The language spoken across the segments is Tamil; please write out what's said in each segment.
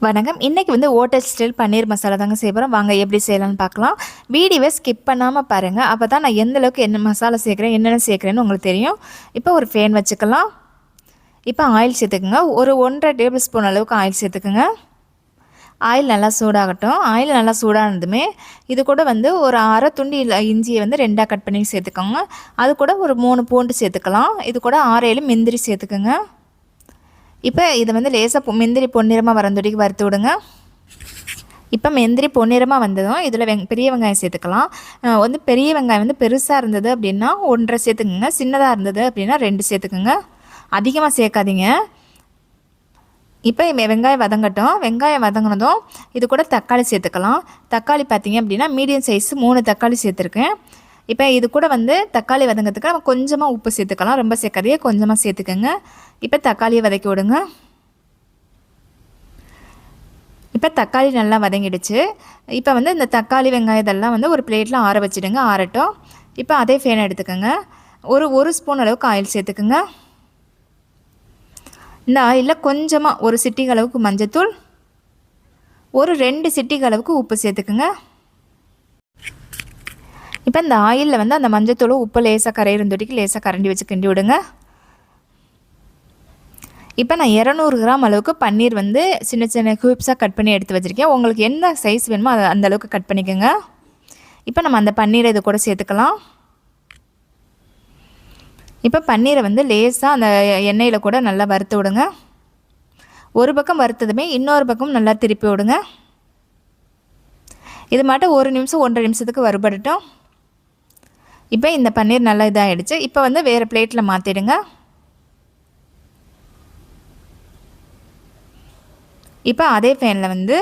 வணக்கம். இன்னைக்கு வந்து ஹோட்டல் ஸ்டைல் பன்னீர் மசாலா தாங்க செய்ய போறோம். வாங்க எப்படி செய்யலாம்னு பார்க்கலாம். வீடியோவை ஸ்கிப் பண்ணாம பாருங்க. அப்பதான் நான் எந்த அளவுக்கு என்ன மசாலா சேர்க்குறேன், என்னென்ன சேர்க்குறேன்னு உங்களுக்கு தெரியும். இப்போ ஒரு ஃபேன் வச்சுக்கலாம். இப்போ ஆயில் சேர்த்துக்குங்க. ஒரு 1 1/2 டேபிள் ஸ்பூன் அளவுக்கு ஆயில் சேர்த்துக்குங்க. ஆயில் நல்லா சூடாகட்டும். ஆயில் நல்லா சூடானதுமே இது கூட வந்து ஒரு அரை துண்டு இஞ்சியை வந்து 2ஆக கட் பண்ணி சேர்த்துக்கோங்க. அது கூட ஒரு 3 பூண்டு சேர்த்துக்கலாம். இது கூட 6 7 முந்திரி சேர்த்துக்குங்க. இப்போ இதை வந்து லேசாக முந்திரி பொன்னிறமாக வரந்தொடிக்கு வறுத்து விடுங்க. இப்போ முந்திரி பொன்னிறமாக வந்ததும் இதில் பெரிய வெங்காயம் சேர்த்துக்கலாம். வந்து பெரிய வெங்காயம் வந்து பெருசாக இருந்தது அப்படின்னா 1 சேர்த்துக்குங்க. சின்னதாக இருந்தது அப்படின்னா 2 சேர்த்துக்குங்க. அதிகமாக சேர்க்காதீங்க. இப்போ வெங்காயம் வதங்கட்டும். வெங்காயம் வதங்கினதும் இது கூட தக்காளி சேர்த்துக்கலாம். தக்காளி பார்த்தீங்க அப்படின்னா மீடியம் சைஸ் 3 தக்காளி சேர்த்துருக்கேன். இப்போ இது கூட வந்து தக்காளி வதங்கிறதுக்கு நம்ம கொஞ்சமாக உப்பு சேர்த்துக்கலாம். ரொம்ப சேர்க்காதையே கொஞ்சமாக சேர்த்துக்கோங்க. இப்போ தக்காளியை வதக்கி விடுங்க. இப்போ தக்காளி நல்லா வதங்கிடுச்சு. இப்போ வந்து இந்த தக்காளி வெங்காயம் இதெல்லாம் வந்து ஒரு பிளேட்டில் ஆற வச்சுடுங்க. ஆறட்டும். இப்போ அதே ஃபேனை எடுத்துக்கோங்க. ஒரு ஸ்பூன் அளவுக்கு ஆயில் சேர்த்துக்குங்க. இந்த ஆயிலில் கொஞ்சமாக ஒரு சிட்டிகை அளவுக்கு மஞ்சத்தூள், ஒரு 2 சிட்டிகை அளவுக்கு உப்பு சேர்த்துக்குங்க. இப்போ இந்த ஆயிலில் வந்து அந்த மஞ்சத்தூளும் உப்பு லேசாக கரையிருந்தொட்டிக்கு லேசாக கரண்டி வச்சு கிண்டி விடுங்க. இப்போ நான் 200 கிராம் அளவுக்கு பன்னீர் வந்து சின்ன சின்ன க்யூப்ஸாக கட் பண்ணி எடுத்து வச்சுருக்கேன். உங்களுக்கு என்ன சைஸ் வேணுமோ அதை அந்த அளவுக்கு கட் பண்ணிக்கோங்க. இப்போ நம்ம அந்த பன்னீரை இது கூட சேர்த்துக்கலாம். இப்போ பன்னீரை வந்து லேசாக அந்த எண்ணெயில் கூட நல்லா வறுத்து விடுங்க. ஒரு பக்கம் வறுத்ததுமே இன்னொரு பக்கம் நல்லா திருப்பி விடுங்க. இது மட்டும் 1 நிமிஷம் 1.5 நிமிஷத்துக்கு வறுபடட்டும். இப்போ இந்த பன்னீர் நல்லா இதாகிடுச்சு. இப்போ வந்து வேறு பிளேட்டில் மாற்றிடுங்க. இப்போ அதே ஃபேனில் வந்து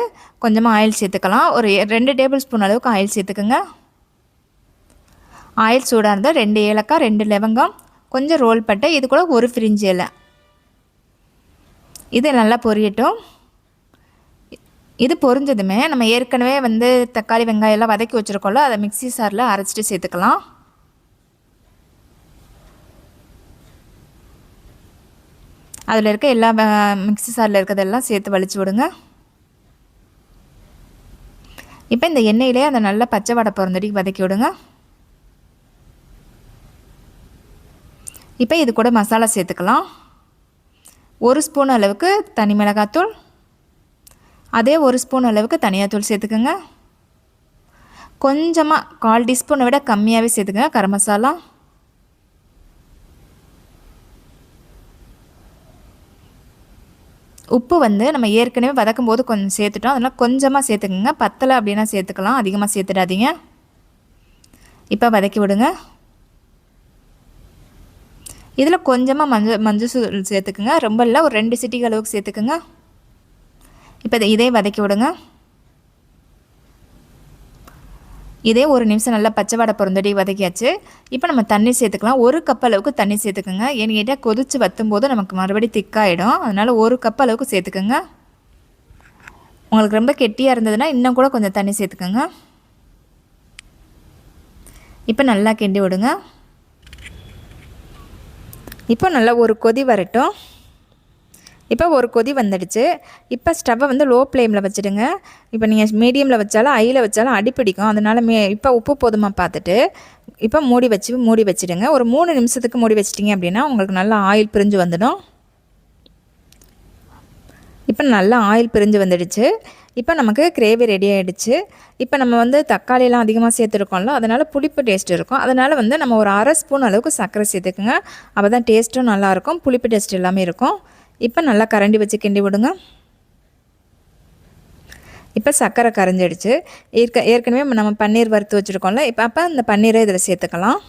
கொஞ்சமாக ஆயில் சேர்த்துக்கலாம். ஒரு 2 டேபிள் ஸ்பூன் அளவுக்கு ஆயில் சேர்த்துக்குங்க. ஆயில் சூடாக இருந்தால் 2 ஏலக்காய், 2 லவங்கம், கொஞ்சம் ரோல் பட்டை, இது கூட ஒரு பிரிஞ்சி இலை, இது நல்லா பொரியட்டும். இது பொரிஞ்சதுமே நம்ம ஏற்கனவே வந்து தக்காளி வெங்காயம் எல்லாம் வதக்கி வச்சுருக்கோம்ல, அதை மிக்ஸி சாரில் அரைச்சிட்டு சேர்த்துக்கலாம். அதில் இருக்க எல்லா மிக்ஸி சாரில் இருக்கிறதெல்லாம் சேர்த்து வலிச்சு விடுங்க. இப்போ இந்த எண்ணெயிலே அதை நல்லா பச்சை வடை பொறந்தடிக்கு வதக்கி விடுங்க. இப்போ இது கூட மசாலா சேர்த்துக்கலாம். 1 ஸ்பூன் அளவுக்கு தனி மிளகாத்தூள், அதே 1 ஸ்பூன் அளவுக்கு தனியாத்தூள் சேர்த்துக்குங்க. கொஞ்சமாக 1/4 டீஸ்பூனை விட கம்மியாகவே சேர்த்துக்குங்க கரம் மசாலா. உப்பு வந்து நம்ம ஏற்கனவே வதக்கும் போது கொஞ்சம் சேர்த்துட்டோம். அதனால் கொஞ்சமாக சேர்த்துக்குங்க. பத்தலை அப்படின்னா சேர்த்துக்கலாம், அதிகமாக சேர்த்துடாதீங்க. இப்போ வதக்கி விடுங்க. இதில் கொஞ்சமாக மஞ்சள் தூள் சேர்த்துக்குங்க. ரொம்ப இல்லை, ஒரு 2 சிட்டிகை அளவுக்கு சேர்த்துக்குங்க. இப்போ இதே வதக்கி விடுங்க. இதே 1 நிமிஷம் நல்லா பச்சை வடை பொறந்தடி வதக்கியாச்சு. இப்போ நம்ம தண்ணி சேர்த்துக்கலாம். 1 கப் அளவுக்கு தண்ணி சேர்த்துக்குங்க. ஏன்னு கேட்டால் கொதித்து வற்றும் போது நமக்கு மறுபடியும் திக்காயிடும். அதனால் 1 கப் அளவுக்கு சேர்த்துக்குங்க. உங்களுக்கு ரொம்ப கெட்டியாக இருந்ததுன்னா இன்னும் கூட கொஞ்சம் தண்ணி சேர்த்துக்குங்க. இப்போ நல்லா கிண்டி விடுங்க. இப்போ நல்லா ஒரு கொதி வரட்டும். இப்போ ஒரு கொதி வந்துடுச்சு. இப்போ ஸ்டவ்வை வந்து லோ ஃப்ளேமில் வச்சுடுங்க. இப்போ நீங்கள் மீடியமில் வச்சாலும் ஹையில் வச்சாலும் அடிப்பிடிக்கும். அதனால் இப்போ உப்பு போதுமா பார்த்துட்டு இப்போ மூடி வச்சுடுங்க. ஒரு 3 நிமிஷத்துக்கு மூடி வச்சிட்டிங்க அப்படின்னா உங்களுக்கு நல்லா ஆயில் பிரிஞ்சு வந்துடும். இப்போ நல்லா ஆயில் பிரிஞ்சு வந்துடுச்சு. இப்போ நமக்கு கிரேவி ரெடி ஆகிடுச்சு. இப்போ நம்ம வந்து தக்காளியெல்லாம் அதிகமாக சேர்த்துருக்கோம்ல, அதனால் புளிப்பு டேஸ்ட் இருக்கும். அதனால் வந்து நம்ம ஒரு அரை ஸ்பூன் அளவுக்கு சர்க்கரை சேர்த்துக்குங்க. அப்போ தான் டேஸ்ட்டும் நல்லாயிருக்கும், புளிப்பு டேஸ்ட் எல்லாமே இருக்கும். இப்போ நல்லா கரண்டி வச்சு கிண்டி விடுங்க. இப்போ சர்க்கரை கரைஞ்சிடுச்சு. ஏற்கனவே நம்ம பன்னீர் வறுத்து வச்சுருக்கோம்ல, அப்போ அந்த பன்னீரை இதில் சேர்த்துக்கலாம்.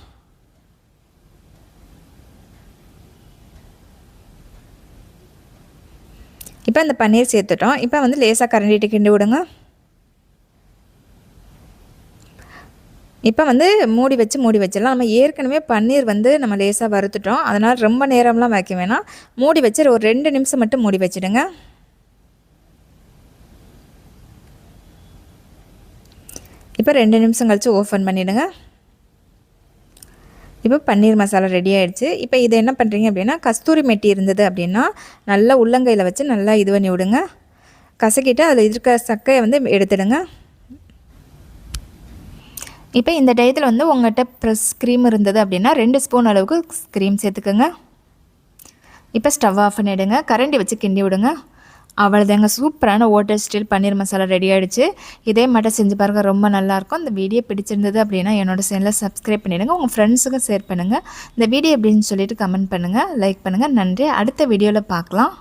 இப்போ அந்த பன்னீர் சேர்த்துட்டோம். இப்போ வந்து லேசாக கரண்டிட்டு கிண்டி விடுங்க. இப்போ வந்து மூடி வச்சிடலாம். நம்ம ஏற்கனவே பன்னீர் வந்து நம்ம லேசாக வறுத்துட்டோம். அதனால் ரொம்ப நேரம்லாம் வைக்க வேணாம். மூடி வச்சு ஒரு 2 நிமிஷம் மட்டும் மூடி வச்சுடுங்க. இப்போ 2 நிமிஷம் கழித்து ஓப்பன் பண்ணிவிடுங்க. இப்போ பன்னீர் மசாலா ரெடி ஆகிடுச்சு. இப்போ இதை என்ன பண்ணுறீங்க அப்படின்னா, கஸ்தூரி மெட்டி இருந்தது அப்படின்னா நல்லா உள்ளங்கையில் வச்சு நல்லா இது பண்ணி விடுங்க. கசக்கிட்டு அதில் இருக்கிற சக்கையை வந்து எடுத்துடுங்க. இப்போ இந்த டயத்தில் வந்து உங்கள்கிட்ட ப்ரெஸ் க்ரீம் இருந்தது அப்படின்னா 2 ஸ்பூன் அளவுக்கு க்ரீம் சேர்த்துக்கோங்க. இப்போ ஸ்டவ் ஆஃப் பண்ணிவிடுங்க. கரண்டி வச்சு கிண்டி விடுங்க. அவ்வளோதாங்க, சூப்பரான hotel style paneer masala ready ஆகிடுச்சு. இதே மட்டும் செஞ்சு பாருங்கள், ரொம்ப நல்லாயிருக்கும். இந்த வீடியோ பிடிச்சிருந்தது அப்படின்னா என்னோடய சேனலை சப்ஸ்கிரைப் பண்ணிவிடுங்க. உங்கள் ஃப்ரெண்ட்ஸுக்கும் ஷேர் பண்ணுங்கள். இந்த வீடியோ எப்படின்னு சொல்லிவிட்டு கமெண்ட் பண்ணுங்கள், லைக் பண்ணுங்கள். நன்றி. அடுத்த வீடியோவில் பார்க்கலாம்.